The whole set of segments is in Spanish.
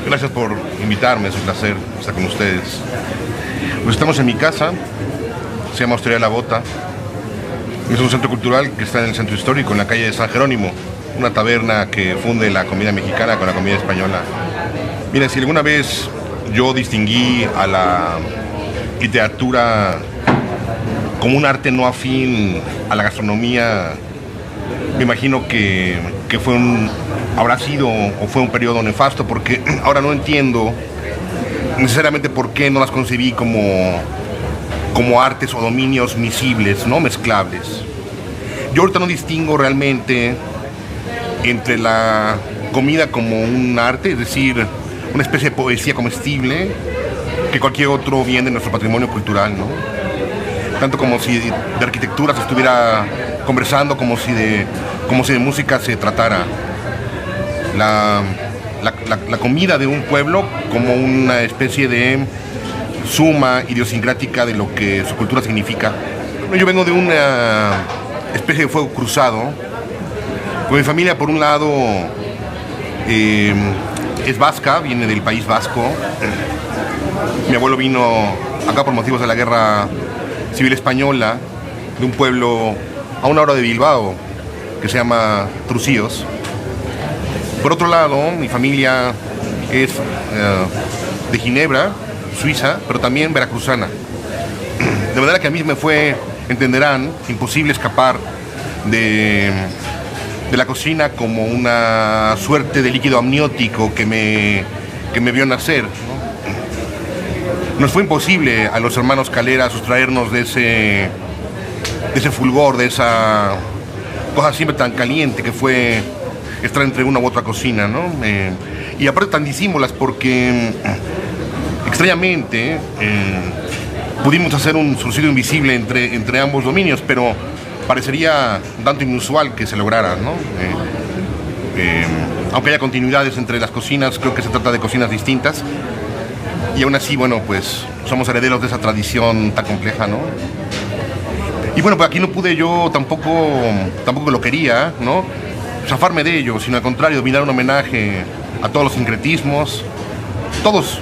Gracias por invitarme, es un placer estar con ustedes. Pues estamos en mi casa, se llama Hostería La Bota. Es un centro cultural que está en el centro histórico, en la calle de San Jerónimo, una taberna que funde la comida mexicana con la comida española. Miren, si alguna vez yo distinguí a la literatura como un arte no afín a la gastronomía, me imagino que habrá sido o fue un periodo nefasto, porque ahora no entiendo necesariamente por qué no las concebí como artes o dominios miscibles, no mezclables. Yo ahorita no distingo realmente entre la comida como un arte, es decir, una especie de poesía comestible, que cualquier otro bien de nuestro patrimonio cultural, ¿no? Tanto como si de arquitectura se estuviera conversando, como si de música se tratara. La comida de un pueblo como una especie de suma idiosincrática de lo que su cultura significa. Yo vengo de una especie de fuego cruzado. Con mi familia, por un lado, es vasca, viene del País Vasco. Mi abuelo vino acá por motivos de la Guerra Civil Española, de un pueblo a una hora de Bilbao, que se llama Trucíos. Por otro lado, mi familia es de Ginebra, Suiza, pero también veracruzana. De manera que a mí me fue, entenderán, imposible escapar de la cocina como una suerte de líquido amniótico que me vio nacer, ¿no? Nos fue imposible a los hermanos Calera sustraernos de ese fulgor, de esa cosa siempre tan caliente que fue estar entre una u otra cocina, ¿no? Y aparte tan disímbolas porque extrañamente pudimos hacer un surcido invisible entre ambos dominios, pero parecería un tanto inusual que se lograra, ¿no? Aunque haya continuidades entre las cocinas, creo que se trata de cocinas distintas. Y aún así, bueno, pues somos herederos de esa tradición tan compleja, ¿no? Y bueno, pues aquí no pude yo, tampoco lo quería, ¿no?, zafarme de ello, sino al contrario, brindar un homenaje a todos los sincretismos. Todos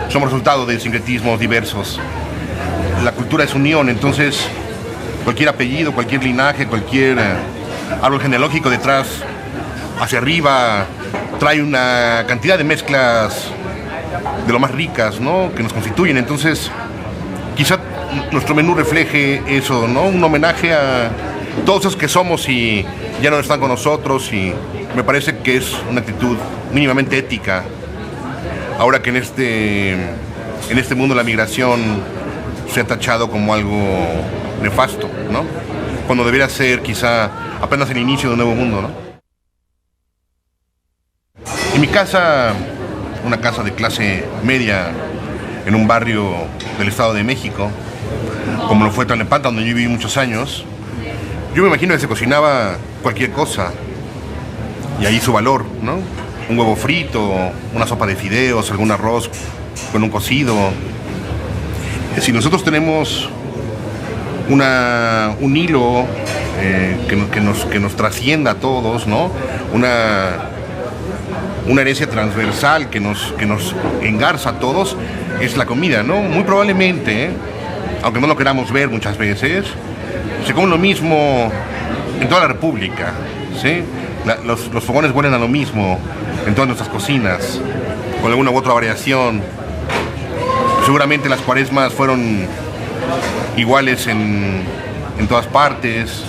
somos resultado de sincretismos diversos. La cultura es unión, entonces cualquier apellido, cualquier linaje, cualquier árbol genealógico detrás, hacia arriba, trae una cantidad de mezclas de lo más ricas, ¿no?, que nos constituyen. Entonces, quizá nuestro menú refleje eso, ¿no?, un homenaje a todos esos que somos y ya no están con nosotros, y me parece que es una actitud mínimamente ética. Ahora que en este mundo la migración se ha tachado como algo nefasto, ¿no?, cuando debería ser quizá apenas el inicio de un nuevo mundo, ¿no? En mi casa, una casa de clase media en un barrio del Estado de México, como lo fue Tlalnepantla, donde yo viví muchos años, yo me imagino que se cocinaba cualquier cosa, y ahí su valor, ¿no? Un huevo frito, una sopa de fideos, algún arroz con un cocido. Si nosotros tenemos un hilo que nos trascienda a todos, ¿no?, una herencia transversal que nos engarza a todos, es la comida, ¿no? Muy probablemente, aunque no lo queramos ver muchas veces, se come lo mismo en toda la República, ¿sí? Los fogones huelen a lo mismo en todas nuestras cocinas, con alguna u otra variación. Seguramente las cuaresmas fueron iguales en todas partes.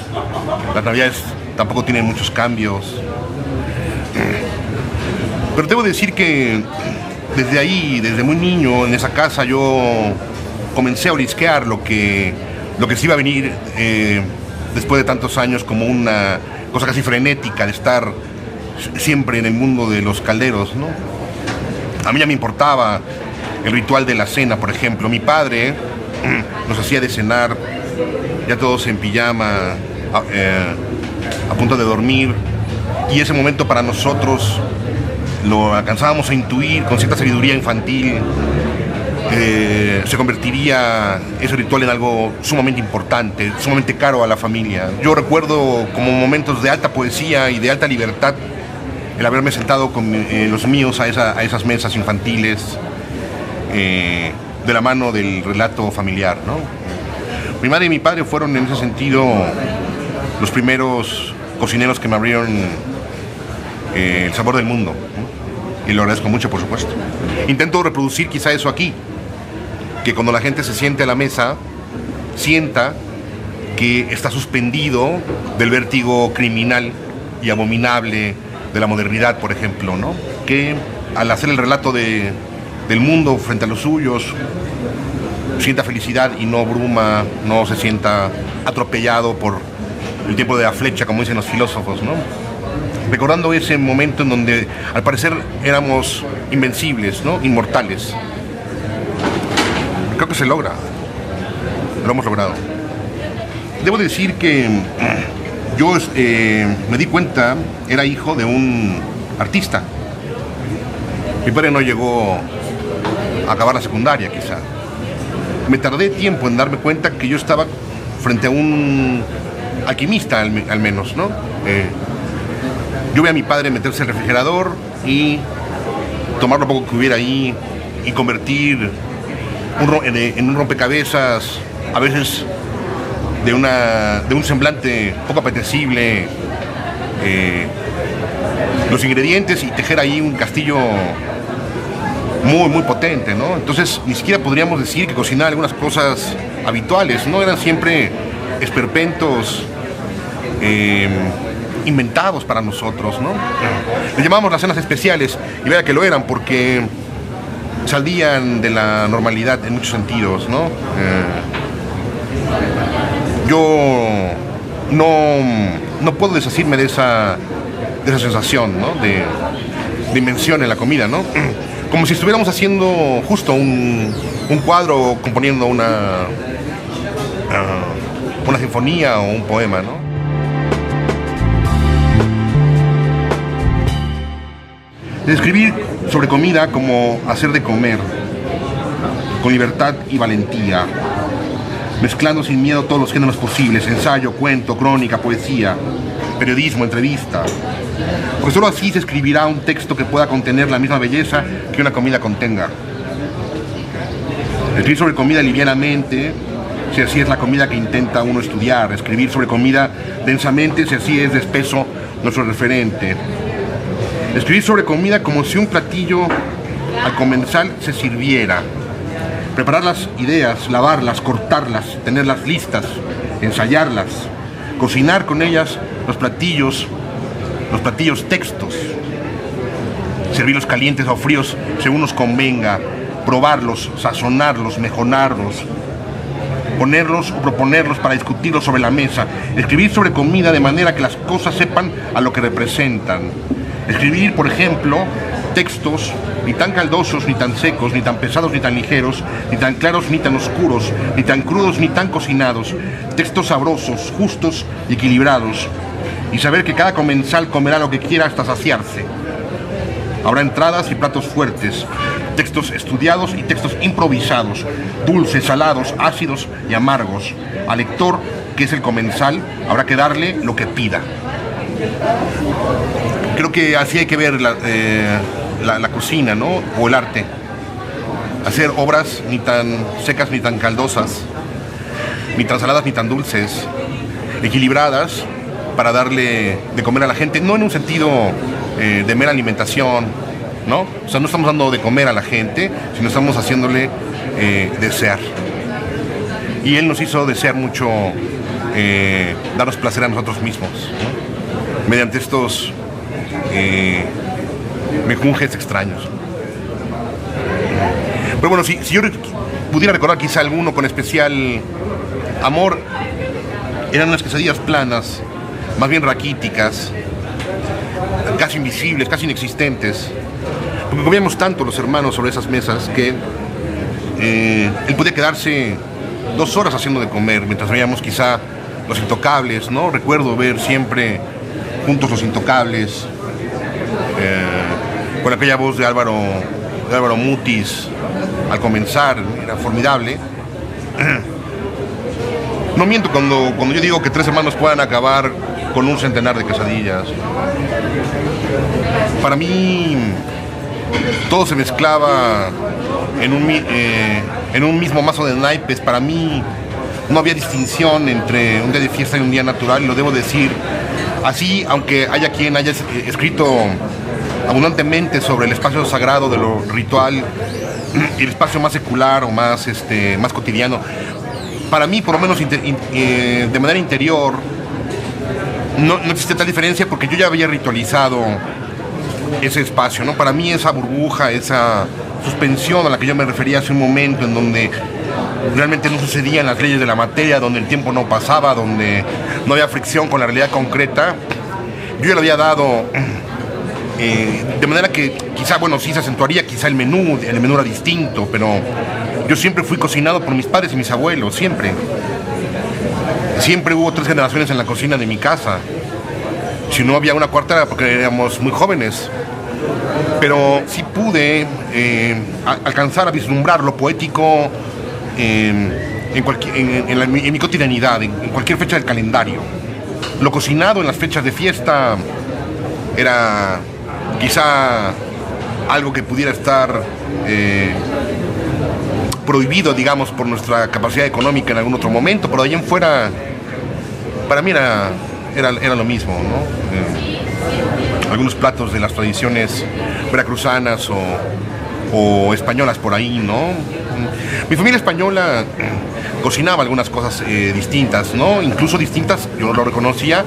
Las navidades tampoco tienen muchos cambios. Pero debo decir que desde ahí, desde muy niño, en esa casa, yo comencé a olisquear lo que se iba a venir después de tantos años, como una cosa casi frenética de estar siempre en el mundo de los calderos, ¿no? A mí ya me importaba el ritual de la cena, por ejemplo. Mi padre nos hacía de cenar, ya todos en pijama, a punto de dormir, y ese momento para nosotros lo alcanzábamos a intuir con cierta sabiduría infantil. Se convertiría ese ritual en algo sumamente importante, sumamente caro a la familia. Yo recuerdo como momentos de alta poesía y de alta libertad el haberme sentado con los míos a esas mesas infantiles, de la mano del relato familiar, ¿no? Mi madre y mi padre fueron en ese sentido los primeros cocineros que me abrieron el sabor del mundo, ¿no? Y lo agradezco mucho, por supuesto. Intento reproducir quizá eso aquí, que cuando la gente se siente a la mesa, sienta que está suspendido del vértigo criminal y abominable de la modernidad, por ejemplo, ¿no? Que al hacer el relato del mundo frente a los suyos, sienta felicidad y no bruma, no se sienta atropellado por el tiempo de la flecha, como dicen los filósofos, ¿no? Recordando ese momento en donde al parecer éramos invencibles, ¿no? Inmortales. Creo que se logra, lo hemos logrado. Debo decir que yo me di cuenta, era hijo de un artista. Mi padre no llegó a acabar la secundaria, quizá. Me tardé tiempo en darme cuenta que yo estaba frente a un alquimista, al menos, ¿no? Yo vi a mi padre meterse al refrigerador y tomar lo poco que hubiera ahí y convertir en un rompecabezas, a veces de un semblante poco apetecible, los ingredientes, y tejer ahí un castillo muy, muy potente, ¿no? Entonces ni siquiera podríamos decir que cocinaba algunas cosas habituales, ¿no? Eran siempre esperpentos inventados para nosotros, ¿no? Les llamábamos las cenas especiales, y vea que lo eran porque salían de la normalidad en muchos sentidos, ¿no? Yo no puedo deshacerme de esa sensación, ¿no? De invención en la comida, ¿no? Como si estuviéramos haciendo justo un cuadro o componiendo una sinfonía o un poema, ¿no? Describir sobre comida como hacer de comer, con libertad y valentía, mezclando sin miedo todos los géneros posibles: ensayo, cuento, crónica, poesía, periodismo, entrevista. Porque solo así se escribirá un texto que pueda contener la misma belleza que una comida contenga. Escribir sobre comida livianamente, si así es la comida que intenta uno estudiar. Escribir sobre comida densamente, si así es de espeso nuestro referente. Escribir sobre comida como si un platillo al comensal se sirviera. Preparar las ideas, lavarlas, cortarlas, tenerlas listas, ensayarlas, cocinar con ellas los platillos textos, servirlos calientes o fríos según nos convenga, probarlos, sazonarlos, mejorarlos, ponerlos o proponerlos para discutirlos sobre la mesa. Escribir sobre comida de manera que las cosas sepan a lo que representan. Escribir, por ejemplo, textos ni tan caldosos, ni tan secos, ni tan pesados, ni tan ligeros, ni tan claros, ni tan oscuros, ni tan crudos, ni tan cocinados. Textos sabrosos, justos y equilibrados. Y saber que cada comensal comerá lo que quiera hasta saciarse. Habrá entradas y platos fuertes, textos estudiados y textos improvisados, dulces, salados, ácidos y amargos. Al lector, que es el comensal, habrá que darle lo que pida. Creo que así hay que ver la cocina, ¿no? O el arte. Hacer obras ni tan secas ni tan caldosas, ni tan saladas ni tan dulces, equilibradas, para darle de comer a la gente, no en un sentido de mera alimentación, ¿no? O sea, no estamos dando de comer a la gente, sino estamos haciéndole desear. Y Él nos hizo desear mucho, darnos placer a nosotros mismos, ¿no? Mediante estos mejunjes extraños. Pero bueno, si yo pudiera recordar quizá alguno con especial amor, eran unas quesadillas planas, más bien raquíticas, casi invisibles, casi inexistentes, porque comíamos tanto los hermanos sobre esas mesas que él podía quedarse 2 horas haciendo de comer, mientras veíamos quizá Los Intocables, ¿no? Recuerdo ver siempre juntos Los Intocables, con aquella voz de Álvaro Mutis al comenzar, era formidable. No miento cuando yo digo que 3 hermanos puedan acabar con un centenar de quesadillas. Para mí todo se mezclaba en un mismo mazo de naipes. Para mí no había distinción entre un día de fiesta y un día natural, y lo debo decir así, aunque haya quien haya escrito abundantemente sobre el espacio sagrado de lo ritual y el espacio más secular o más cotidiano. Para mí, por lo menos de manera interior, no existe tal diferencia, porque yo ya había ritualizado ese espacio, ¿no? Para mí esa burbuja, esa suspensión a la que yo me refería hace un momento, en donde realmente no sucedían las leyes de la materia, donde el tiempo no pasaba, donde no había fricción con la realidad concreta, yo ya lo había dado, de manera que quizá, bueno, sí se acentuaría quizá el menú era distinto, pero yo siempre fui cocinado por mis padres y mis abuelos, siempre hubo 3 generaciones en la cocina de mi casa. Si no había una cuarta era porque éramos muy jóvenes, pero sí pude alcanzar a vislumbrar lo poético en mi cotidianidad, en cualquier fecha del calendario. Lo cocinado en las fechas de fiesta era quizá algo que pudiera estar prohibido, digamos, por nuestra capacidad económica en algún otro momento, pero de allá en fuera para mí era lo mismo, ¿no? Algunos platos de las tradiciones veracruzanas o españolas por ahí, ¿no? Mi familia española cocinaba algunas cosas distintas, ¿no? Incluso distintas, yo lo reconocía,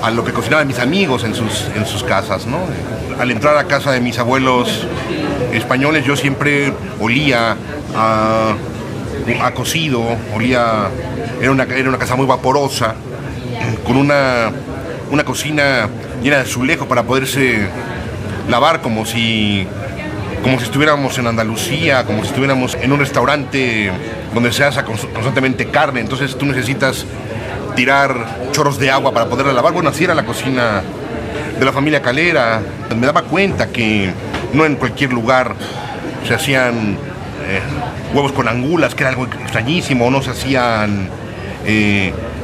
a lo que cocinaban mis amigos en sus casas, ¿no? Al entrar a casa de mis abuelos españoles, yo siempre olía a cocido, era una casa muy vaporosa, con una cocina llena de azulejo para poderse lavar como si estuviéramos en Andalucía, como si estuviéramos en un restaurante donde se asa constantemente carne. Entonces tú necesitas tirar chorros de agua para poderla lavar. Bueno, así era la cocina de la familia Calera. Me daba cuenta que no en cualquier lugar se hacían huevos con angulas, que era algo extrañísimo, no se hacían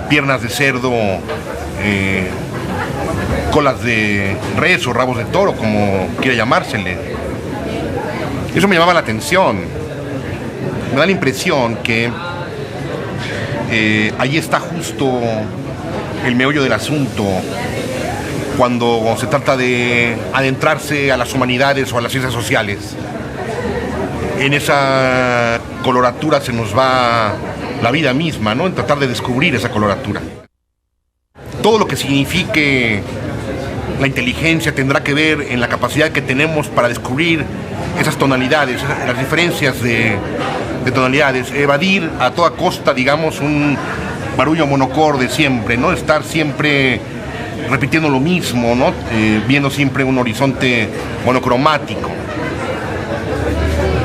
piernas de cerdo, colas de res o rabos de toro, como quiera llamársele. Eso me llamaba la atención. Me da la impresión que ahí está justo el meollo del asunto cuando se trata de adentrarse a las humanidades o a las ciencias sociales. En esa coloratura se nos va la vida misma, ¿no? En tratar de descubrir esa coloratura. Todo lo que signifique la inteligencia tendrá que ver en la capacidad que tenemos para descubrir esas tonalidades, las diferencias de tonalidades, evadir a toda costa, digamos, un barullo monocorde siempre, ¿no? Estar siempre repitiendo lo mismo, ¿no? Viendo siempre un horizonte monocromático.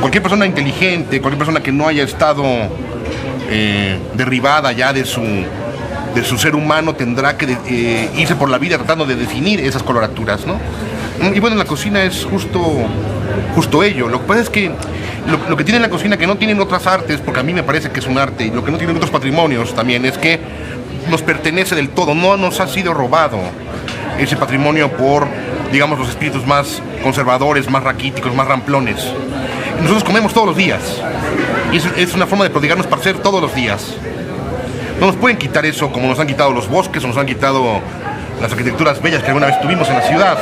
Cualquier persona inteligente, cualquier persona que no haya estado derribada ya de su ser humano tendrá que irse por la vida tratando de definir esas coloraturas, ¿no? Y bueno, la cocina es justo ello. Lo que pasa es que lo que tiene la cocina que no tienen otras artes, porque a mí me parece que es un arte, y lo que no tienen otros patrimonios también, es que nos pertenece del todo, no nos ha sido robado ese patrimonio por, digamos, los espíritus más conservadores, más raquíticos, más ramplones. Nosotros comemos todos los días, y es una forma de prodigarnos para hacer todos los días. No nos pueden quitar eso, como nos han quitado los bosques o nos han quitado las arquitecturas bellas que alguna vez tuvimos en la ciudad.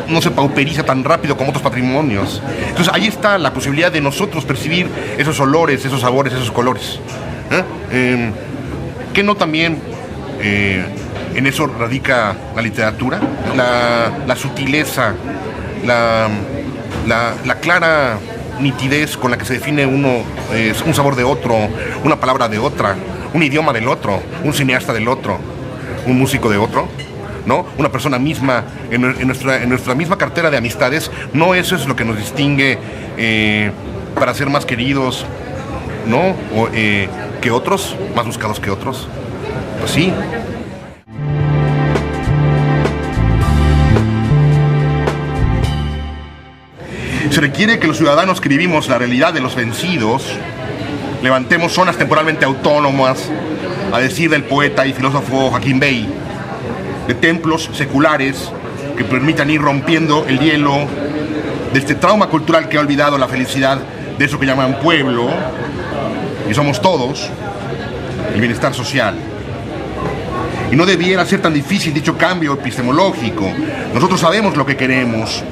No se pauperiza tan rápido como otros patrimonios. Entonces ahí está la posibilidad de nosotros percibir esos olores, esos sabores, esos colores. Que no también en eso radica la literatura, la sutileza, la clara nitidez con la que se define un sabor de otro, una palabra de otra, un idioma del otro, un cineasta del otro, un músico de otro, ¿no? Una persona misma, en nuestra misma cartera de amistades, no eso es lo que nos distingue para ser más queridos, ¿no? Que otros, más buscados que otros. Pues sí. Se requiere que los ciudadanos que vivimos la realidad de los vencidos levantemos zonas temporalmente autónomas, a decir del poeta y filósofo Joaquín Bey, de templos seculares que permitan ir rompiendo el hielo de este trauma cultural que ha olvidado la felicidad de eso que llaman pueblo, y somos todos, el bienestar social. Y no debiera ser tan difícil dicho cambio epistemológico. Nosotros sabemos lo que queremos: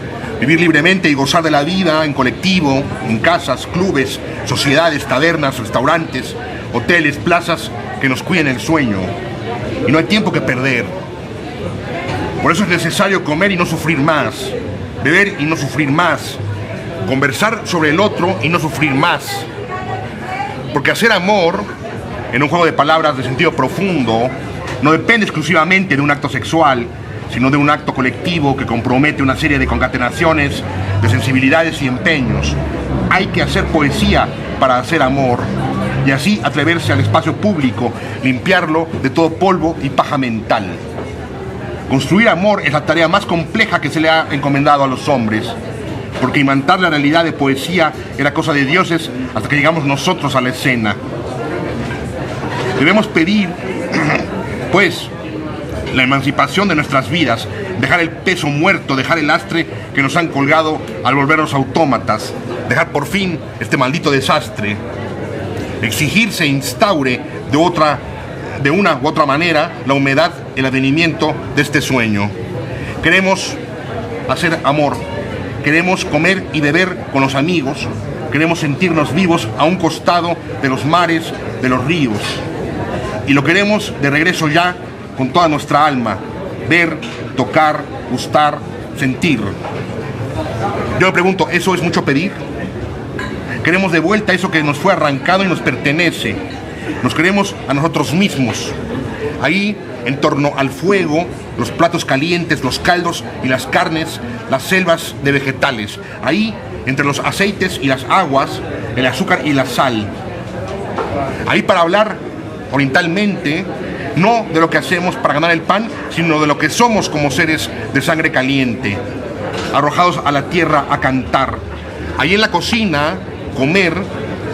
vivir libremente y gozar de la vida en colectivo, en casas, clubes, sociedades, tabernas, restaurantes, hoteles, plazas que nos cuiden el sueño. Y no hay tiempo que perder. Por eso es necesario comer y no sufrir más, beber y no sufrir más, conversar sobre el otro y no sufrir más. Porque hacer amor, en un juego de palabras de sentido profundo, no depende exclusivamente de un acto sexual, sino de un acto colectivo que compromete una serie de concatenaciones, de sensibilidades y empeños. Hay que hacer poesía para hacer amor, y así atreverse al espacio público, limpiarlo de todo polvo y paja mental. Construir amor es la tarea más compleja que se le ha encomendado a los hombres, porque imantar la realidad de poesía era cosa de dioses hasta que llegamos nosotros a la escena. Debemos pedir, pues, la emancipación de nuestras vidas, dejar el peso muerto, dejar el lastre que nos han colgado al volvernos autómatas, dejar por fin este maldito desastre, exigir se instaure de una u otra manera la humedad, el advenimiento de este sueño. Queremos hacer amor, queremos comer y beber con los amigos, queremos sentirnos vivos a un costado de los mares, de los ríos, y lo queremos de regreso ya con toda nuestra alma: ver, tocar, gustar, sentir. Yo me pregunto, ¿eso es mucho pedir? Queremos de vuelta eso que nos fue arrancado y nos pertenece. Nos queremos a nosotros mismos. Ahí, en torno al fuego, los platos calientes, los caldos y las carnes, las selvas de vegetales. Ahí, entre los aceites y las aguas, el azúcar y la sal. Ahí para hablar orientalmente, no de lo que hacemos para ganar el pan, sino de lo que somos como seres de sangre caliente, arrojados a la tierra a cantar. Ahí en la cocina, comer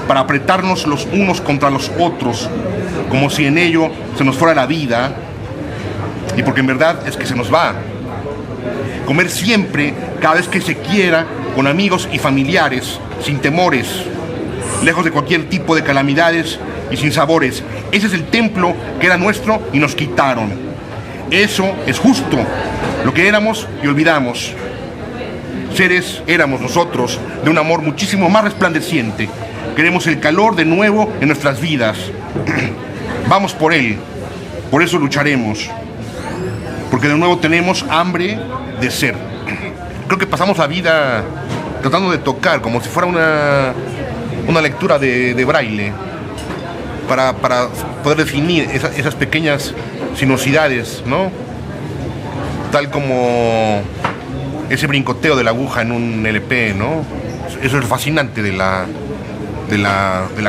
para apretarnos los unos contra los otros, como si en ello se nos fuera la vida, y porque en verdad es que se nos va. Comer siempre, cada vez que se quiera, con amigos y familiares, sin temores, lejos de cualquier tipo de calamidades y sin sabores. Ese es el templo que era nuestro y nos quitaron. Eso es justo, lo que éramos y olvidamos. Seres éramos nosotros de un amor muchísimo más resplandeciente. Queremos el calor de nuevo en nuestras vidas. Vamos por él, por eso lucharemos. Porque de nuevo tenemos hambre de ser. Creo que pasamos la vida tratando de tocar, como si fuera una lectura de braille, para poder definir esas pequeñas sinuosidades, ¿no? Tal como ese brincoteo de la aguja en un LP, ¿no? Eso es lo fascinante de la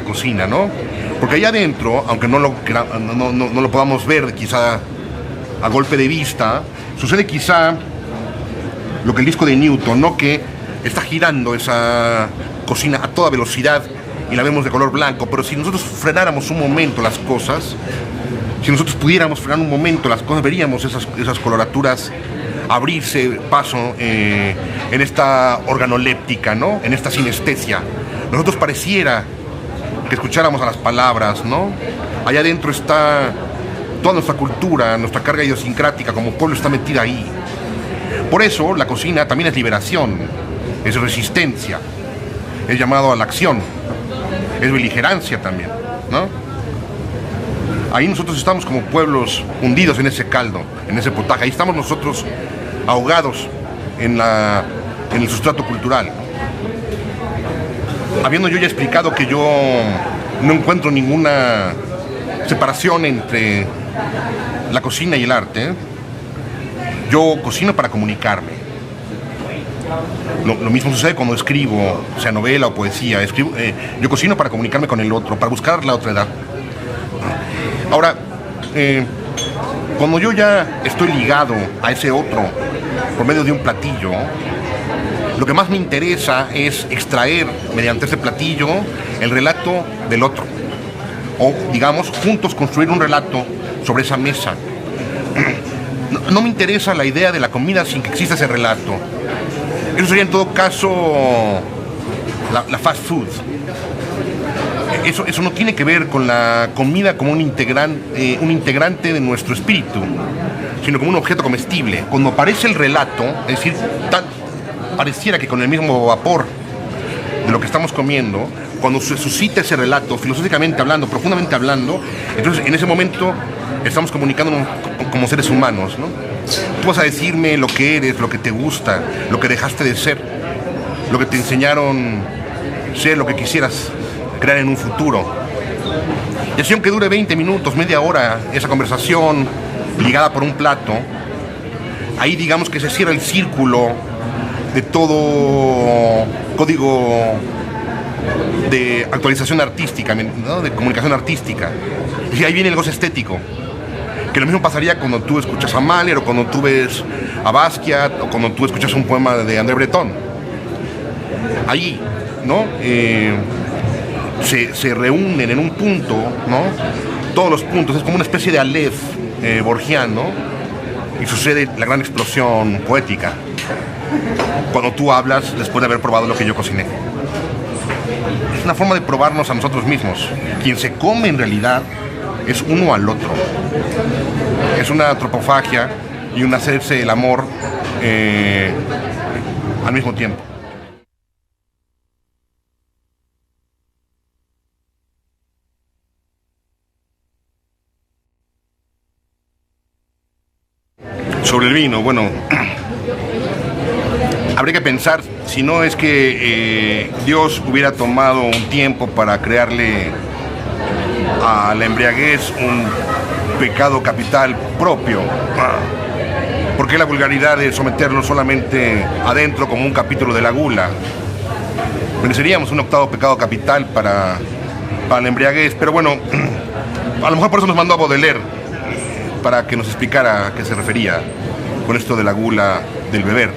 cocina, ¿no? Porque allá adentro, aunque no lo podamos ver quizá a golpe de vista, sucede quizá lo que el disco de Newton, ¿no? Que está girando esa cocina a toda velocidad y la vemos de color blanco, pero si nosotros frenáramos un momento las cosas, si nosotros pudiéramos frenar un momento las cosas, veríamos esas coloraturas abrirse paso en esta organoléptica, ¿no? En esta sinestesia. Nosotros pareciera que escucháramos a las palabras, ¿no? Allá adentro está toda nuestra cultura, nuestra carga idiosincrática como pueblo está metida ahí. Por eso la cocina también es liberación, es resistencia, es llamado a la acción, es beligerancia también, ¿no? Ahí nosotros estamos como pueblos hundidos en ese caldo, en ese potaje. Ahí estamos nosotros ahogados en el sustrato cultural. Habiendo yo ya explicado que yo no encuentro ninguna separación entre la cocina y el arte. Yo cocino para comunicarme. Lo mismo sucede cuando escribo, sea novela o poesía. Yo cocino para comunicarme con el otro, para buscar la otra edad. Ahora, cuando yo ya estoy ligado a ese otro por medio de un platillo, lo que más me interesa es extraer mediante ese platillo el relato del otro. O, digamos, juntos construir un relato sobre esa mesa. No me interesa la idea de la comida sin que exista ese relato. Eso sería en todo caso la fast food. Eso no tiene que ver con la comida como un integrante de nuestro espíritu, sino como un objeto comestible. Cuando aparece el relato, es decir, pareciera que con el mismo vapor de lo que estamos comiendo, cuando se suscita ese relato, filosóficamente hablando, profundamente hablando, entonces en ese momento estamos comunicándonos como seres humanos, ¿no? Tú vas a decirme lo que eres, lo que te gusta, lo que dejaste de ser, lo que te enseñaron ser, lo que quisieras crear en un futuro. Y así, aunque dure 20 minutos, media hora, esa conversación ligada por un plato, ahí digamos que se cierra el círculo de todo código de actualización artística, ¿no? De comunicación artística. Es decir, ahí viene el goce estético. Que lo mismo pasaría cuando tú escuchas a Mahler, o cuando tú ves a Basquiat, o cuando tú escuchas un poema de André Breton. Ahí, ¿no? Se reúnen en un punto, ¿no? Todos los puntos, es como una especie de Aleph borgiano, y sucede la gran explosión poética cuando tú hablas después de haber probado lo que yo cociné. Es una forma de probarnos a nosotros mismos. Quien se come en realidad es uno al otro. Es una antropofagia y un hacerse el amor al mismo tiempo. Sobre el vino, bueno, habría que pensar si no es que Dios hubiera tomado un tiempo para crearle a la embriaguez un pecado capital propio. ¿Por qué la vulgaridad de someterlo solamente adentro como un capítulo de la gula? Mereceríamos un octavo pecado capital para la embriaguez, pero bueno, a lo mejor por eso nos mandó a Baudelaire, para que nos explicara a qué se refería con esto de la gula del beber.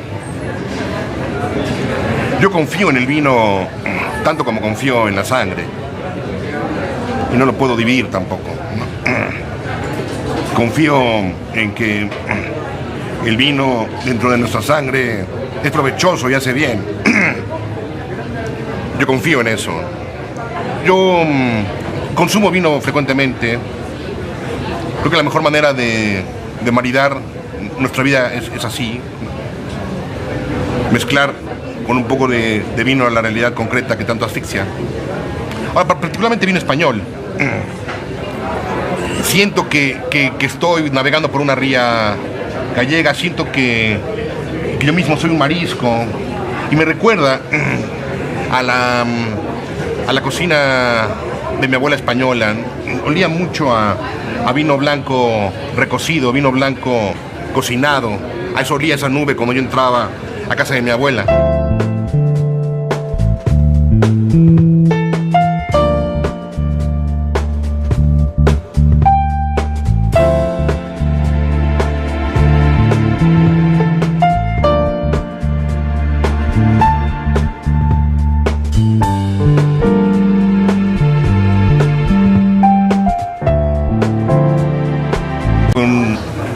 Yo confío en el vino tanto como confío en la sangre, y no lo puedo dividir tampoco, ¿no? Confío en que el vino dentro de nuestra sangre es provechoso y hace bien. Yo confío en eso. Yo consumo vino frecuentemente. Creo que la mejor manera de maridar nuestra vida es así. Mezclar con un poco de vino a la realidad concreta que tanto asfixia. Ahora, particularmente vino español. Siento que estoy navegando por una ría gallega, siento que yo mismo soy un marisco, y me recuerda a la cocina de mi abuela española. Olía mucho a vino blanco recocido, vino blanco cocinado. A eso olía esa nube cuando yo entraba a casa de mi abuela.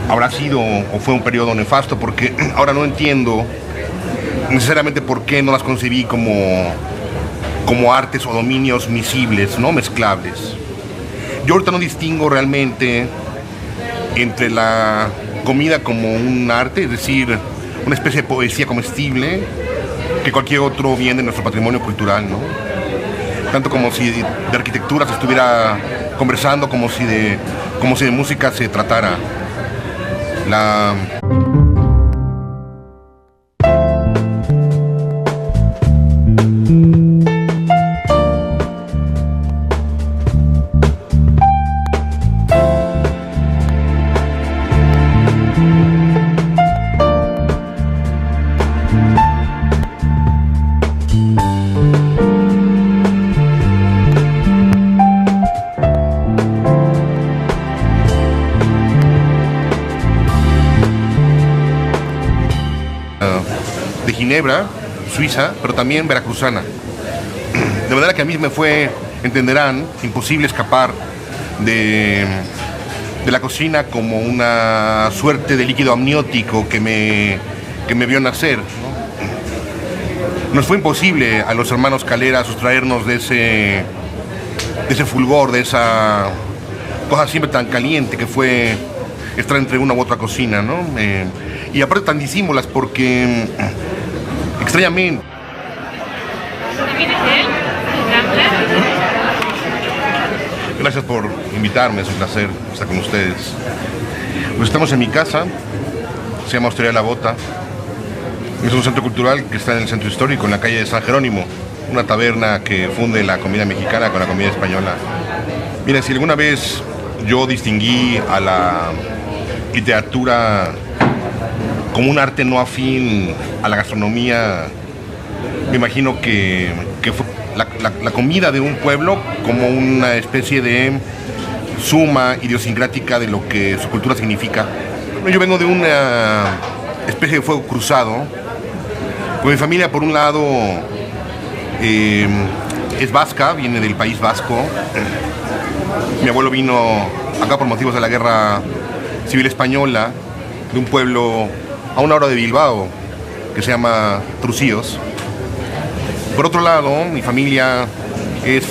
Habrá sido o fue un periodo nefasto, porque ahora no entiendo necesariamente por qué no las concebí como artes o dominios miscibles, no mezclables. Yo ahorita no distingo realmente entre la comida como un arte, es decir, una especie de poesía comestible, que cualquier otro bien de nuestro patrimonio cultural, ¿no? Tanto como si de arquitectura se estuviera conversando, como si de música se tratara. Ginebra, Suiza, pero también veracruzana. De manera que a mí me fue, entenderán, imposible escapar de la cocina como una suerte de líquido amniótico que me vio nacer, ¿no? Nos fue imposible a los hermanos Calera sustraernos de ese fulgor, de esa cosa siempre tan caliente que fue estar entre una u otra cocina, ¿no? Y aparte tan disímbolas porque, extrañamente... Gracias por invitarme, es un placer estar con ustedes. Pues estamos en mi casa, se llama Hostería La Bota. Es un centro cultural que está en el centro histórico, en la calle de San Jerónimo, una taberna que funde la comida mexicana con la comida española. Miren, si alguna vez yo distinguí a la literatura como un arte no afín a la gastronomía, me imagino que fue la comida de un pueblo como una especie de suma idiosincrática de lo que su cultura significa. Yo vengo de una especie de fuego cruzado. Con mi familia, por un lado, es vasca, viene del País Vasco. Mi abuelo vino acá por motivos de la Guerra Civil Española, de un pueblo a una hora de Bilbao, que se llama Trucíos. Por otro lado, mi familia es